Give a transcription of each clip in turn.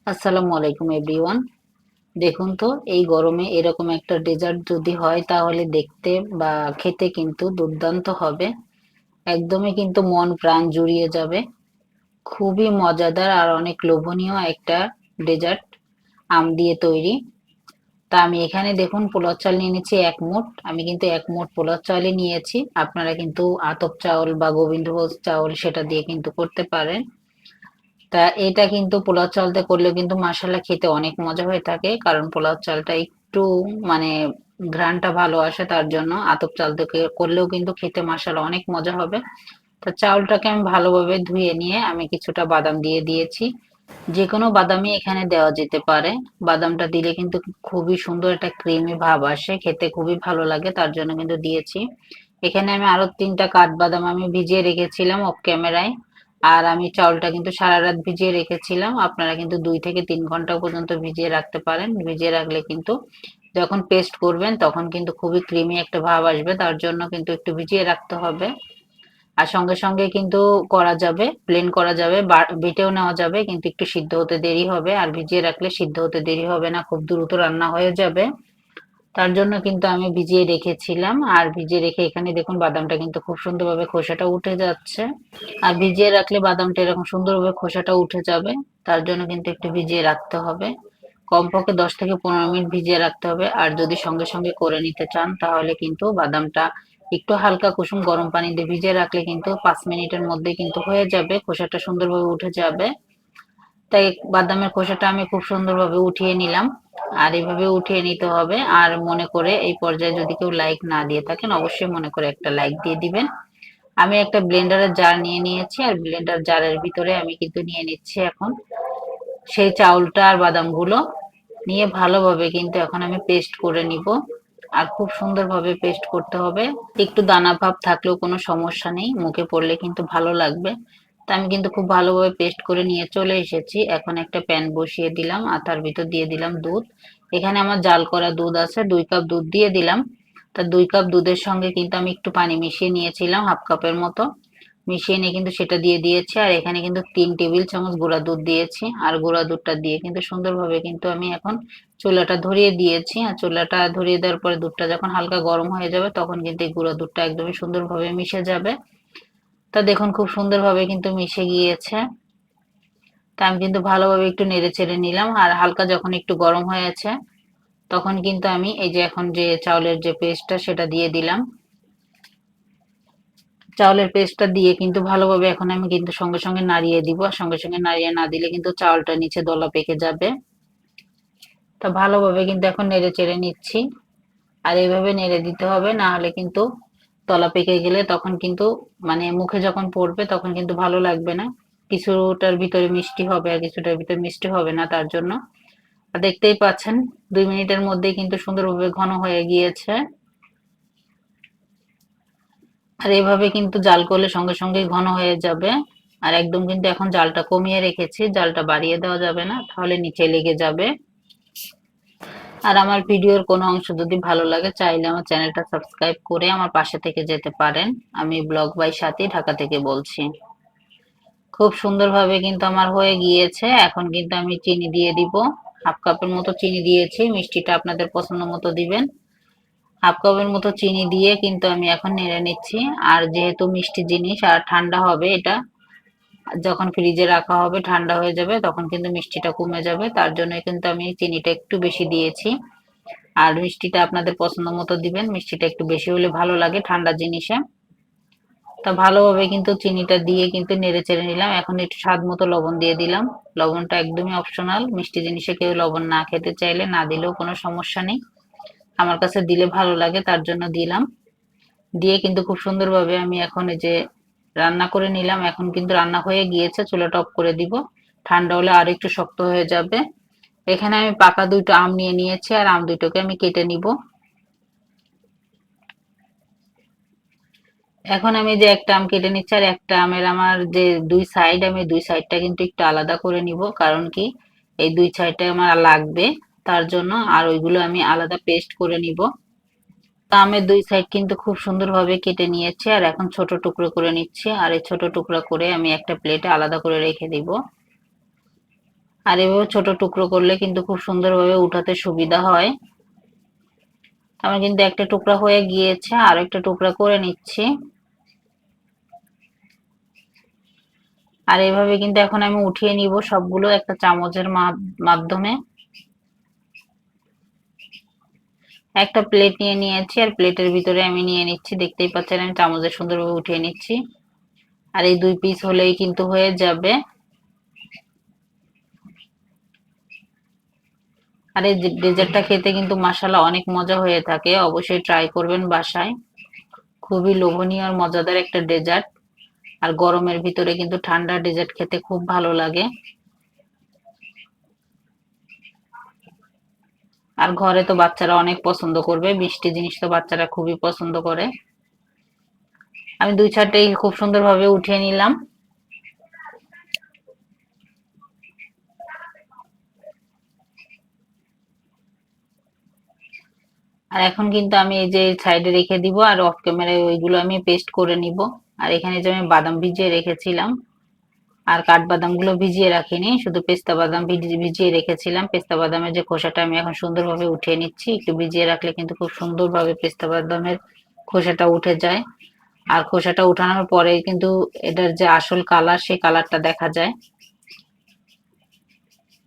আসসালামু আলাইকুম এভরিওয়ান। দেখুন তো, এই গরমে এরকম একটা ডেজার্ট যদি হয় তাহলে দেখতে বা খেতে কিন্তু দুর্দান্ত হবে। একদমই কিন্তু মন প্রাণ জুড়িয়ে যাবে। খুবই মজাদার আর অনেক লোভনীয় একটা ডেজার্ট, আম দিয়ে তৈরি। তা আমি এখানে দেখুন পোলাও চাল নিয়ে নিচ্ছি 1 মুঠ। আমি কিন্তু 1 মুঠ পোলাও চালই নিয়েছি। আপনারা কিন্তু আতপ চাউল বা গোবিন্দভোগ চাউল সেটা দিয়ে কিন্তু করতে পারেন। তা এটা কিন্তু পোলাও চালতে করলেও কিন্তু মাশাআল্লাহ খেতে অনেক মজা হয়ে থাকে, কারণ পোলাও চালটা একটু মানে ঘ্রাণটা ভালো আসে, তার জন্য আতপ চাল থেকে করলেও কিন্তু খেতে মাশাআল্লাহ অনেক মজা হবে। তা চাউলটাকে আমি ভালোভাবে ধুয়ে নিয়ে আমি কিছুটা বাদাম দিয়ে দিয়েছি। যে কোনো বাদামই এখানে দেওয়া যেতে পারে। বাদামটা দিলে কিন্তু খুবই সুন্দর একটা ক্রিমি ভাব আসে, খেতে খুবই ভালো লাগে, তার জন্য কিন্তু দিয়েছি। এখানে আমি আরো 3টা কাঠবাদাম আমি ভিজিয়ে রেখেছিলাম অফ ক্যামেরায়। আর আমি চাউলটা কিন্তু সারা রাত ভিজিয়ে রেখেছিলাম। আপনারা কিন্তু 2 থেকে 3 ঘন্টা পর্যন্ত ভিজিয়ে রাখতে পারেন। ভিজিয়ে রাখলে কিন্তু যখন পেস্ট করবেন তখন কিন্তু খুবই ক্রিমি একটা ভাব আসবে, তার জন্য কিন্তু একটু ভিজিয়ে রাখতে হবে। আর সঙ্গে সঙ্গে কিন্তু করা যাবে, ব্লেন্ড করা যাবে, বেটেও নেওয়া যাবে, কিন্তু একটু সিদ্ধ হতে দেরি হবে। আর ভিজিয়ে রাখলে সিদ্ধ হতে দেরি হবে না, খুব দ্রুত রান্না হয়ে যাবে। তার জন্য কিন্তু আমি ভিজিয়ে রেখেছিলাম। আর ভিজিয়ে রেখে এখানে দেখুন বাদামটা কিন্তু খুব সুন্দরভাবে খোসাটা উঠে যাচ্ছে। আর ভিজিয়ে রাখলে বাদামটা এরকম সুন্দরভাবে খোসাটা উঠে যাবে। তার জন্য কিন্তু একটু ভিজিয়ে রাখতে হবে। কমপক্ষে 10 থেকে 15 মিনিট ভিজিয়ে রাখতে হবে। আর যদি সঙ্গে সঙ্গে করে নিতে চান তাহলে কিন্তু বাদামটা একটু হালকা কুসুম গরম পানি দিয়ে ভিজিয়ে রাখলে কিন্তু 5 মিনিটের মধ্যে কিন্তু হয়ে যাবে, খোসাটা সুন্দরভাবে উঠে যাবে। তাই বাদামের খোসাটা আমি খুব সুন্দরভাবে উঠিয়ে নিলাম। আর এভাবে উঠিয়ে নিতে হবে। আর মনে করে এই পর্যায়ে যদি কেউ লাইক না দিয়ে থাকেন অবশ্যই মনে করে একটা লাইক দিয়ে দিবেন। আমি একটা ব্লেন্ডারের জার নিয়ে নিয়েছি, আর ব্লেন্ডার জারের ভিতরে আমি কিন্তু নিয়ে নিচ্ছি এখন সেই চাউলটা আর বাদামগুলো। নিয়ে ভালোভাবে কিন্তু এখন আমি পেস্ট করে নিব। আর খুব সুন্দরভাবে পেস্ট করতে হবে। একটু দানা ভাব থাকলেও কোনো সমস্যা নেই, মুখে পড়লে কিন্তু ভালো লাগবে। তা আমি কিন্তু খুব ভালোভাবে পেস্ট করে নিয়ে চলে এসেছি। এখন একটা প্যান বসিয়ে দিলাম আর তার ভিতর দিয়ে দিলাম দুধ। এখানে আমার জাল করা দুধ আছে, 2 কাপ দুধ দিয়ে দিলাম। তা 2 কাপ দুধের সঙ্গে কিন্তু আমি একটু পানি মিশিয়ে নিয়েছিলাম, হাফ কাপের মতো। মিশিয়ে নিয়ে কিন্তু সেটা দিয়ে দিয়েছি। আর এখানে কিন্তু 3 টেবিল চামচ গুঁড়া দুধ দিয়েছি। আর গুঁড়া দুধটা দিয়ে কিন্তু সুন্দরভাবে কিন্তু আমি এখন চুলাটা ধরিয়ে দিয়েছি। আর চুলাটা ধরিয়ে দেওয়ার পরে দুধটা যখন হালকা গরম হয়ে যাবে তখন কিন্তু এই গুঁড়া দুধটা একদমই সুন্দরভাবে মিশে যাবে। তা দেখুন খুব সুন্দরভাবে কিন্তু মিশে গিয়েছে। তা আমি কিন্তু ভালোভাবে একটু নেড়ে চেড়ে নিলাম। আর হালকা যখন একটু গরম হয়েছে তখন কিন্তু আমি এই যে এখন যে চাউলের যে পেস্টটা সেটা দিয়ে দিলাম। চাউলের পেস্টটা দিয়ে কিন্তু ভালোভাবে এখন আমি কিন্তু সঙ্গে সঙ্গে নাড়িয়ে দিব। আর সঙ্গে সঙ্গে নাড়িয়ে না দিলে কিন্তু চাউলটা নিচে দলা পেকে যাবে। তা ভালোভাবে কিন্তু এখন নেড়ে চেড়ে নিচ্ছি। আর এইভাবে নেড়ে দিতে হবে, না হলে কিন্তু তলা পেকে গেলে তখন কিন্তু মানে মুখে যখন পড়বে তখন কিন্তু ভালো লাগবে না। কিছুটার ভিতরে মিষ্টি হবে আর কিছুটার ভিতরে মিষ্টি হবে না, তার জন্য। আর দেখতেই পাচ্ছেন 2 মিনিটের মধ্যেই কিন্তু সুন্দরভাবে ঘন হয়ে গিয়েছে। আর এভাবে কিন্তু জাল করলে সঙ্গে সঙ্গে ঘন হয়ে যাবে। আর একদম কিন্তু এখন জালটা কমিয়ে রেখেছি, জালটা বাড়িয়ে দেওয়া যাবে না, তাহলে নিচে লেগে যাবে। আর আমার ভিডিওর কোনো অংশ যদি ভালো লাগে চাইলে আমার চ্যানেলটা সাবস্ক্রাইব করে আমার পাশে থেকে যেতে পারেন। আমি ব্লগ বাই সাথী, ঢাকা থেকে বলছি। খুব সুন্দরভাবে কিন্তু আমার হয়ে গিয়েছে। এখন কিন্তু আমি চিনি দিয়ে দিব। হাফ কাপের মতো চিনি দিয়েছি, মিষ্টিটা আপনাদের পছন্দ মতো দিবেন। হাফ কাপের মতো চিনি দিয়ে কিন্তু আমি এখন নেড়ে নিচ্ছি। আর যেহেতু মিষ্টি জিনিস আর ঠান্ডা হবে এটা, যখন ফ্রিজে রাখা হবে ঠান্ডা হয়ে যাবে তখন কিন্তু মিষ্টিটা কমে যাবে, তার জন্য কিন্তু আমি চিনিটা একটু বেশি দিয়েছি। আর মিষ্টিটা আপনাদের পছন্দ মতো দিবেন, মিষ্টিটা একটু বেশি হলে ভালো লাগে ঠান্ডা জিনিসে। তা ভালোভাবে কিন্তু চিনিটা দিয়ে কিন্তু নেড়ে চেড়ে নিলাম। এখন একটু স্বাদ মতো লবণ দিয়ে দিলাম। লবণটা একদমই অপশনাল, মিষ্টি জিনিসে কেউ লবণ না খেতে চাইলে না দিলেও কোনো সমস্যা নেই। আমার কাছে দিলে ভালো লাগে তার জন্য দিলাম। দিয়ে কিন্তু খুব সুন্দরভাবে আমি এখন এই যে রান্না করে নিলাম। এখন কিন্তু রান্না হয়ে গিয়েছে, চুলাটা অফ করে দিব। ঠান্ডা হলে আর একটু শক্ত হয়ে যাবে। এখানে আমি পাকা 2টা আম নিয়ে নিয়েছি, আর আম দুটোকে আমি কেটে নিব। এখন আমি যে একটা আম কেটে নিচ্ছি, আর একটা আমের আমার যে 2 সাইড, আমি 2 সাইডটা কিন্তু একটু আলাদা করে নিব, কারণ কি এই 2 সাইডটা আমার লাগবে, তার জন্য। আর ওইগুলো আমি আলাদা পেস্ট করে নিব। তা আমের 2 সাইড কিন্তু খুব সুন্দরভাবে কেটে নিয়েছি। আর এখন ছোট টুকরো করে নিচ্ছি। আর এই ছোট টুকরো করে আমি একটা প্লেটে আলাদা করে রেখে দিব। আর এভাবে ছোট টুকরো করলে কিন্তু খুব সুন্দরভাবে উঠাতে সুবিধা হয়। আমার কিন্তু একটা টুকরা হয়ে গিয়েছে, আর একটা টুকরা করে নিচ্ছি। আর এভাবে কিন্তু এখন আমি উঠিয়ে নিব সবগুলো একটা চামচের মাধ্যমে। একটা প্লেট নিয়ে নিয়েছি, আর প্লেটের ভিতরে আমি নিয়ে নিচ্ছি। দেখতেই পাচ্ছেন আমি চামচে সুন্দরভাবে উঠিয়ে নিচ্ছি। আর এই 2 পিস হলেই কিন্তু হয়ে যাবে। আর এই ডেজার্টটা খেতে কিন্তু মাশাআল্লাহ অনেক মজা হয়ে থাকে, অবশ্যই ট্রাই করবেন বাসায়। খুবই লোভনীয় আর মজাদার একটা ডেজার্ট। আর গরমের ভিতরে কিন্তু ঠান্ডা ডেজার্ট খেতে খুব ভালো লাগে। আর ঘরে তো বাচ্চারা অনেক পছন্দ করবে, মিষ্টি জিনিস তো বাচ্চারা খুবই পছন্দ করে। আমি 2-4টেই খুব সুন্দরভাবে উঠিয়ে নিলাম। আর এখন কিন্তু আমি এই যে সাইডে রেখে দিব, আর অফ ক্যামেরায় ওইগুলো আমি পেস্ট করে নিব। আর এখানে যে আমি বাদাম ভিজিয়ে রেখেছিলাম, আর কাঠবাদাম গুলো ভিজিয়ে রাখিনি, শুধু পেস্তা বাদাম ভিজিয়ে রেখেছিলাম। পেস্তা বাদামের যে খোসাটা আমি এখন সুন্দরভাবে উঠিয়ে নিচ্ছি। একটু ভিজিয়ে রাখলে কিন্তু খুব সুন্দরভাবে পেস্তা বাদামের খোসাটা উঠে যায়। আর খোসাটা উঠানোর পরে কিন্তু এটার যে আসল কালার, সেই কালারটা দেখা যায়।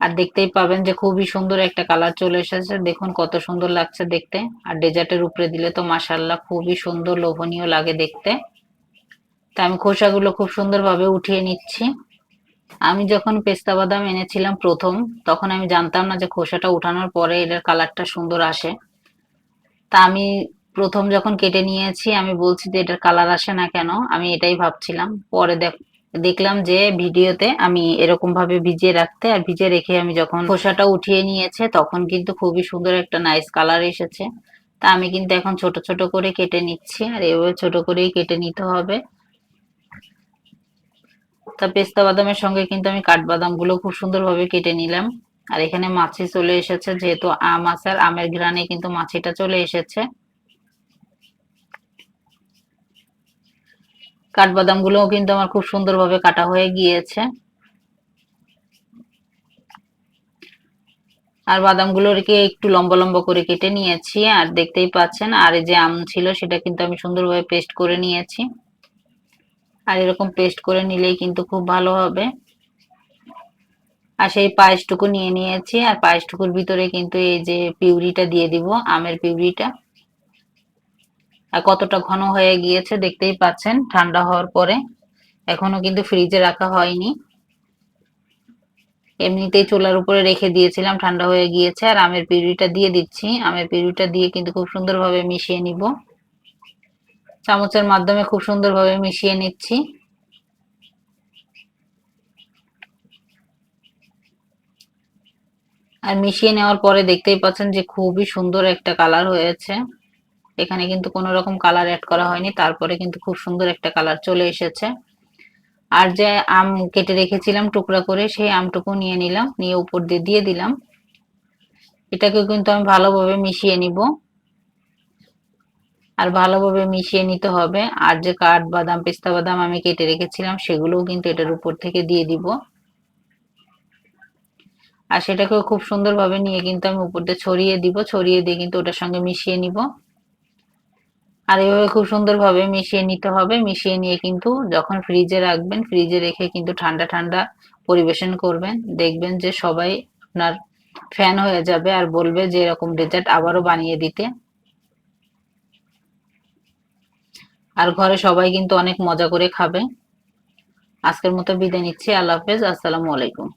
আর দেখতেই পাবেন যে খুবই সুন্দর একটা কালার চলে এসেছে, দেখুন কত সুন্দর লাগছে দেখতে। আর ডেজার্টের উপরে দিলে তো মাশাআল্লাহ খুবই সুন্দর লোভনীয় লাগে দেখতে। তা আমি খোসাগুলো খুব সুন্দরভাবে উঠিয়ে নিচ্ছি। আমি যখন পেস্তা বাদাম এনেছিলাম প্রথম, তখন আমি জানতাম না যে খোসাটা উঠানোর পরে এটার কালারটা সুন্দর আসে। তা আমি প্রথম যখন কেটে নিয়েছি, আমি বলছি যে এটার কালার আসে না কেন, আমি এটাই ভাবছিলাম। পরে দেখলাম যে ভিডিওতে আমি এরকম ভাবে ভিজিয়ে রাখতে, আর ভিজিয়ে রেখে আমি যখন খোসাটা উঠিয়ে নিয়েছে, তখন কিন্তু খুবই সুন্দর একটা নাইস কালার এসেছে। তা আমি কিন্তু এখন ছোট ছোট করে কেটে নিচ্ছি, আর এভাবে ছোট করেই কেটে নিতে হবে। তা পেস্তা বাদামের সঙ্গে কিন্তু আমি কাঠবাদাম গুলো খুব সুন্দরভাবে কেটে নিলাম। আর এখানে মাছি চলে এসেছে, যেহেতু আম আছে, আর আমের ঘ্রাণে কিন্তু মাছিটা চলে এসেছে। কাঠবাদাম গুলোও কিন্তু আমার খুব সুন্দরভাবে কাটা হয়ে গিয়েছে। আর বাদামগুলোকে একটু লম্বা লম্বা করে কেটে নিয়েছি, আর দেখতেই পাচ্ছেন। আর এই যে আম ছিল, সেটা কিন্তু আমি সুন্দরভাবে পেস্ট করে নিয়েছি। আর এরকম পেস্ট করে নিলেই কিন্তু খুব ভালো হবে। আর সেই পায়েসটুকু নিয়ে নিয়েছি, আর পায়েসটুকুর ভিতরে কিন্তু এই যে পিউরিটা দিয়ে দিব, আমের পিউরিটা। আর কতটা ঘন হয়ে গিয়েছে দেখতেই পাচ্ছেন ঠান্ডা হওয়ার পরে। এখনো কিন্তু ফ্রিজে রাখা হয়নি, এমনিতেই চুলার উপরে রেখে দিয়েছিলাম, ঠান্ডা হয়ে গিয়েছে। আর আমের পিউরিটা দিয়ে দিচ্ছি। আমের পিউরিটা দিয়ে কিন্তু খুব সুন্দরভাবে মিশিয়ে নিব। চামচের মাধ্যমে খুব সুন্দরভাবে মিশিয়ে নিচ্ছি। আর মিশিয়ে নেওয়ার পরে দেখতেই পাচ্ছেন যে খুবই সুন্দর একটা কালার হয়েছে। এখানে কিন্তু কোনো রকম কালার অ্যাড করা হয়নি, তারপরে কিন্তু খুব সুন্দর একটা কালার চলে এসেছে। আর যে আম কেটে রেখেছিলাম টুকরা করে, সেই আমটুকু নিয়ে নিলাম, নিয়ে উপর দিয়ে দিয়ে দিলাম। এটাকে কিন্তু আমি ভালোভাবে মিশিয়ে নিব। আর ভালোভাবে মিশিয়ে নিতে হবে। আর যে কাঠবাদাম পেস্তা বাদাম আমি কেটে রেখেছিলাম, সেগুলোও কিন্তু এটার উপর থেকে দিয়ে দিব। আর সেটাকেও খুব সুন্দরভাবে নিয়ে কিন্তু আমি উপর দিয়ে ছড়িয়ে দিব, ছড়িয়ে দিয়ে কিন্তু ওটার সঙ্গে মিশিয়ে নিব। আর এভাবে খুব সুন্দরভাবে মিশিয়ে নিতে হবে। মিশিয়ে নিয়ে কিন্তু যখন ফ্রিজে রাখবেন, ফ্রিজে রেখে কিন্তু ঠান্ডা ঠান্ডা পরিবেশন করবেন। দেখবেন যে সবাই আপনার ফ্যান হয়ে যাবে, আর বলবে যে এরকম ডেজার্ট আবারও বানিয়ে দিতে। আর ঘরে সবাই কিন্তু অনেক মজা করে খাবে। আজকের মতো বিদায় নিচ্ছি। আল্লাহ হাফেজ, আসসালামু আলাইকুম।